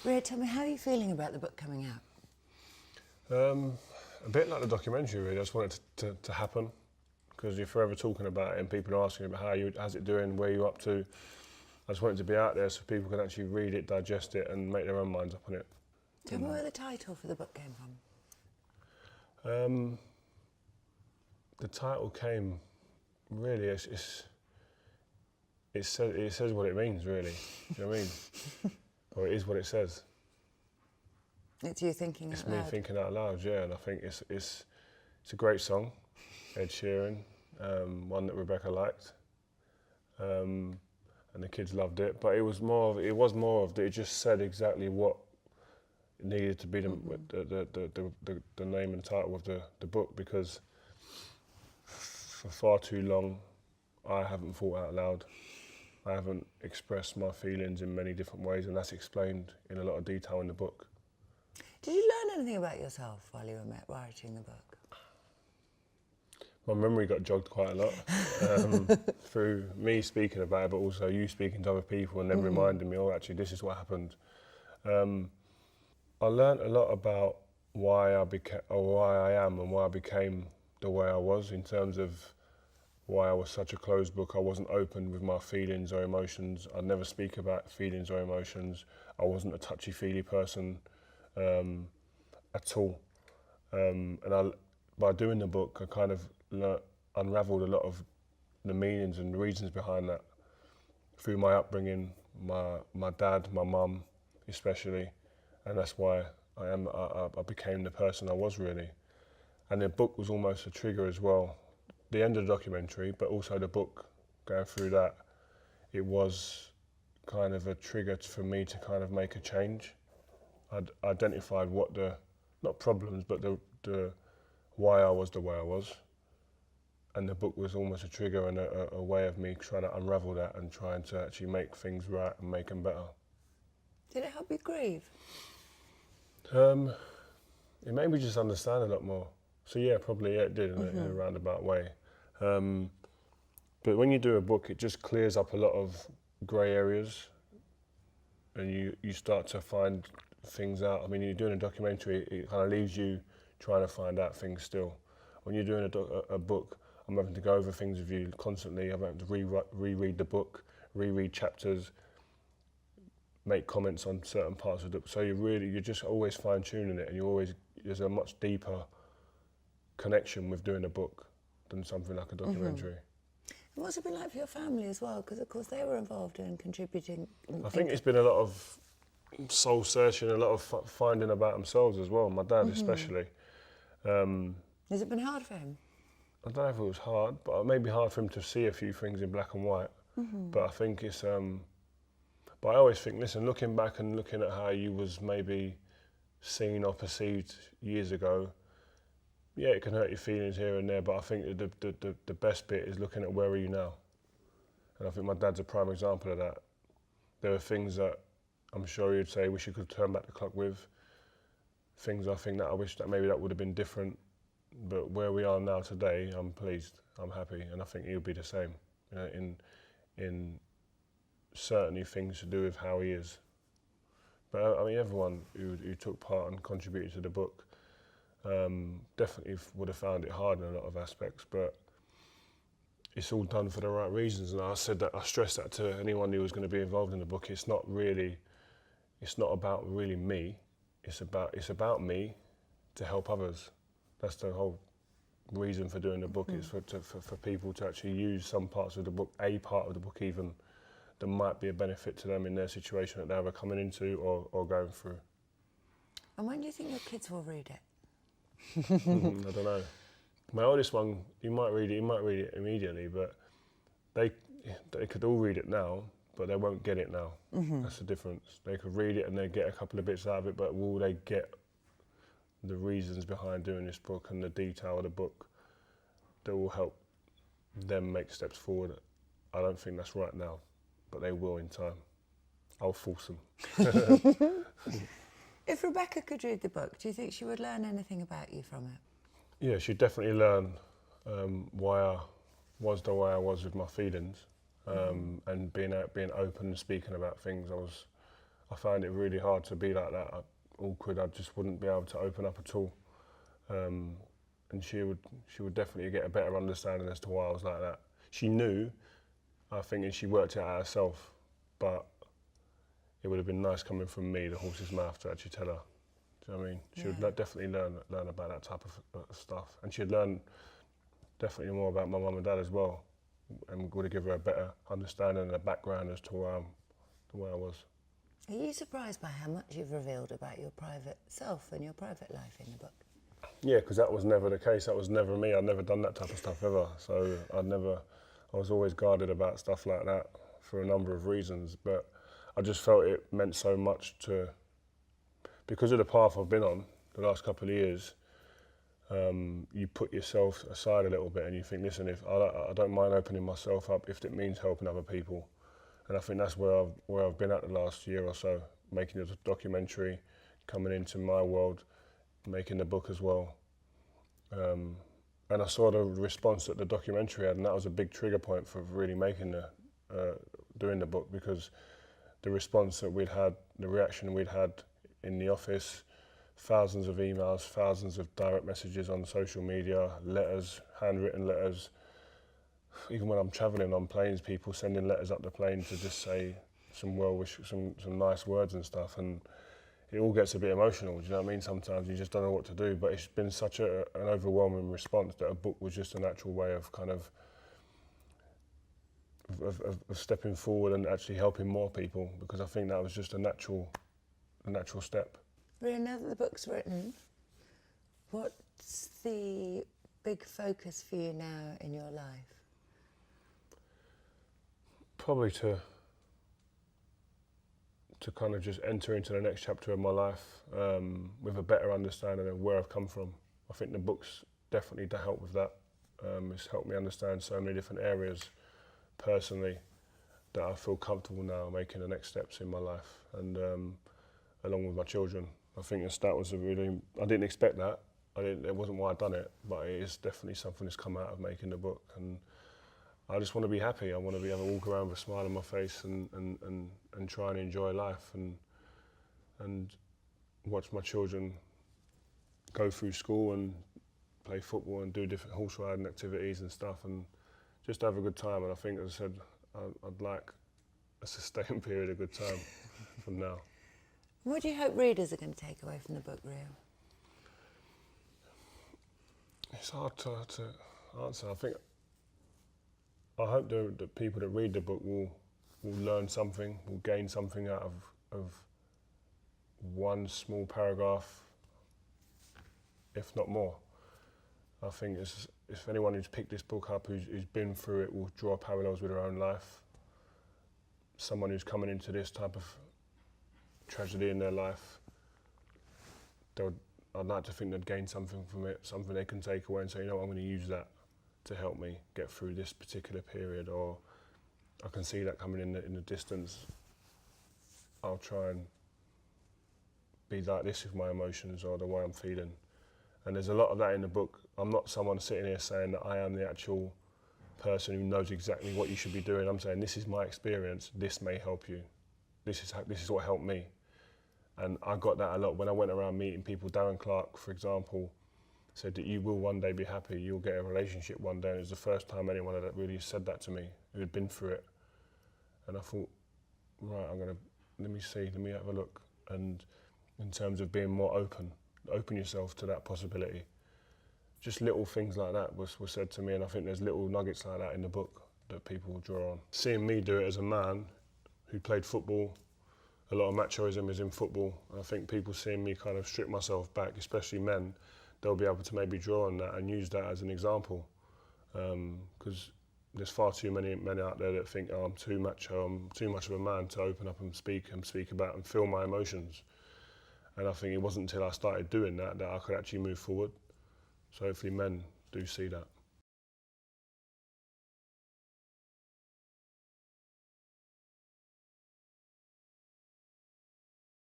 Rio, tell me, how are you feeling about the book coming out? A bit like the documentary, really. I just want it to happen, because you're forever talking about it and people are asking about how's it doing, where you're up to. I just want it to be out there so people can actually read it, digest it and make their own minds up on it. Tell me where the title for the book came from. The title came, really, it says what it means, really. Do you know what I mean? Or it is what it says. It's you thinking out loud? It's me thinking out loud, yeah, and I think it's a great song, Ed Sheeran, one that Rebecca liked, and the kids loved it. But it was more of that. It just said exactly what it needed to be the name and title of the book, because for far too long I haven't thought out loud. I haven't expressed my feelings in many different ways, and that's explained in a lot of detail in the book. Did you learn anything about yourself while you were writing the book? My memory got jogged quite a lot through me speaking about it, but also you speaking to other people and then reminding me, oh, actually, this is what happened. I learned a lot about why I am and why I became the way I was, in terms of why I was such a closed book. I wasn't open with my feelings or emotions. I'd never speak about feelings or emotions. I wasn't a touchy-feely person at all. By doing the book, I kind of unravelled a lot of the meanings and the reasons behind that through my upbringing, my dad, my mum especially, and that's why I became the person I was, really. And the book was almost a trigger as well. The end of the documentary, but also the book, going through that, it was kind of a trigger for me to kind of make a change. I'd identified what not problems, but the why I was the way I was. And the book was almost a trigger and a way of me trying to unravel that and trying to actually make things right and make them better. Did it help you grieve? It made me just understand a lot more. So yeah, probably it did in a roundabout way. But when you do a book, it just clears up a lot of grey areas, and you start to find things out. I mean, you're doing a documentary, it kind of leaves you trying to find out things still. When you're doing a book, I'm having to go over things with you constantly. I'm having to reread the book, reread chapters, make comments on certain parts of the book. So you're just always fine-tuning it, and there's a much deeper connection with doing a book than something like a documentary. And what's it been like for your family as well? Because of course they were involved in contributing. I think it's been a lot of soul searching, a lot of finding about themselves as well, my dad especially. Has it been hard for him? I don't know if it was hard, but it may be hard for him to see a few things in black and white. But I think it's, but I always think, listen, looking back and looking at how you was maybe seen or perceived years ago, yeah, it can hurt your feelings here and there, but I think the best bit is looking at where are you now. And I think my dad's a prime example of that. There are things that I'm sure you'd say wish you could turn back the clock with. Things I think that I wish that maybe that would have been different. But where we are now today, I'm pleased, I'm happy, and I think he'll be the same, you know, in certainly things to do with how he is. But I mean, everyone who took part and contributed to the book definitely would have found it hard in a lot of aspects, but it's all done for the right reasons. And I stressed that to anyone who was going to be involved in the book. It's not about really me. It's about me to help others. That's the whole reason for doing the book, is for people to actually use some parts of the book, a part of the book even, that might be a benefit to them in their situation that they're either coming into or going through. And when do you think your kids will read it? I don't know. My oldest one, he might read it immediately, but they could all read it now, but they won't get it now. That's the difference. They could read it and they get a couple of bits out of it, but will they get the reasons behind doing this book and the detail of the book that will help them make steps forward? I don't think that's right now, but they will in time. I'll force them. If Rebecca could read the book, do you think she would learn anything about you from it? Yeah, she'd definitely learn why I was the way I was with my feelings, and being open and speaking about things I found it really hard to be like that, awkward. I just wouldn't be able to open up at all. And she would definitely get a better understanding as to why I was like that. She knew, I think, and she worked it out herself, but it would have been nice coming from me, the horse's mouth, to actually tell her. Do you know what I mean? She would definitely learn about that type of stuff, and she'd learn definitely more about my mum and dad as well, and would have given her a better understanding and a background as to where I was. Are you surprised by how much you've revealed about your private self and your private life in the book? Yeah, because that was never the case. That was never me. I'd never done that type of stuff ever. So I was always guarded about stuff like that for a number of reasons. But I just felt it meant so much because of the path I've been on the last couple of years. You put yourself aside a little bit and you think, listen, if I don't mind opening myself up if it means helping other people. And I think that's where I've been at the last year or so, making a documentary, coming into my world, making the book as well. And I saw the response that the documentary had, and that was a big trigger point for really doing the book, because the response that we'd had, the reaction we'd had in the office, thousands of emails, thousands of direct messages on social media, letters, handwritten letters. Even when I'm travelling on planes, people sending letters up the plane to just say some some nice words and stuff, and it all gets a bit emotional. Do you know what I mean? Sometimes you just don't know what to do, but it's been such an overwhelming response that a book was just a natural way of kind of stepping forward and actually helping more people, because I think that was just a natural step. Rio, now that the book's written, what's the big focus for you now in your life? Probably to kind of just enter into the next chapter of my life with a better understanding of where I've come from. I think the book's definitely to help with that. It's helped me understand so many different areas personally that I feel comfortable now making the next steps in my life, and along with my children. I think that was I didn't expect that. It wasn't why I'd done it, but it is definitely something that's come out of making the book. And I just want to be happy. I want to be able to walk around with a smile on my face and try and enjoy life and watch my children go through school and play football and do different horse riding activities and stuff, and just have a good time. And I think, as I said, I'd like a sustained period of good time from now. What do you hope readers are going to take away from the book, Rio? It's hard to answer. I hope the people that read the book will learn something, will gain something out of one small paragraph, if not more. I think if anyone who's picked this book up, who's been through it, will draw parallels with their own life. Someone who's coming into this type of tragedy in their life, I'd like to think they'd gain something from it, something they can take away and say, you know what, I'm going to use that to help me get through this particular period, or I can see that coming in the distance. I'll try and be like this with my emotions or the way I'm feeling. And there's a lot of that in the book. I'm not someone sitting here saying that I am the actual person who knows exactly what you should be doing. I'm saying this is my experience, this may help you. This is what helped me. And I got that a lot when I went around meeting people. Darren Clark, for example, said that you will one day be happy, you'll get a relationship one day. And it was the first time anyone had really said that to me, who had been through it. And I thought, right, let me have a look. And in terms of being more open yourself to that possibility. Just little things like that were said to me, and I think there's little nuggets like that in the book that people will draw on. Seeing me do it as a man who played football, a lot of machoism is in football. I think people seeing me kind of strip myself back, especially men, they'll be able to maybe draw on that and use that as an example. Because there's far too many men out there that think, oh, I'm too macho, I'm too much of a man to open up and speak about and feel my emotions. And I think it wasn't until I started doing that I could actually move forward. So hopefully men do see that.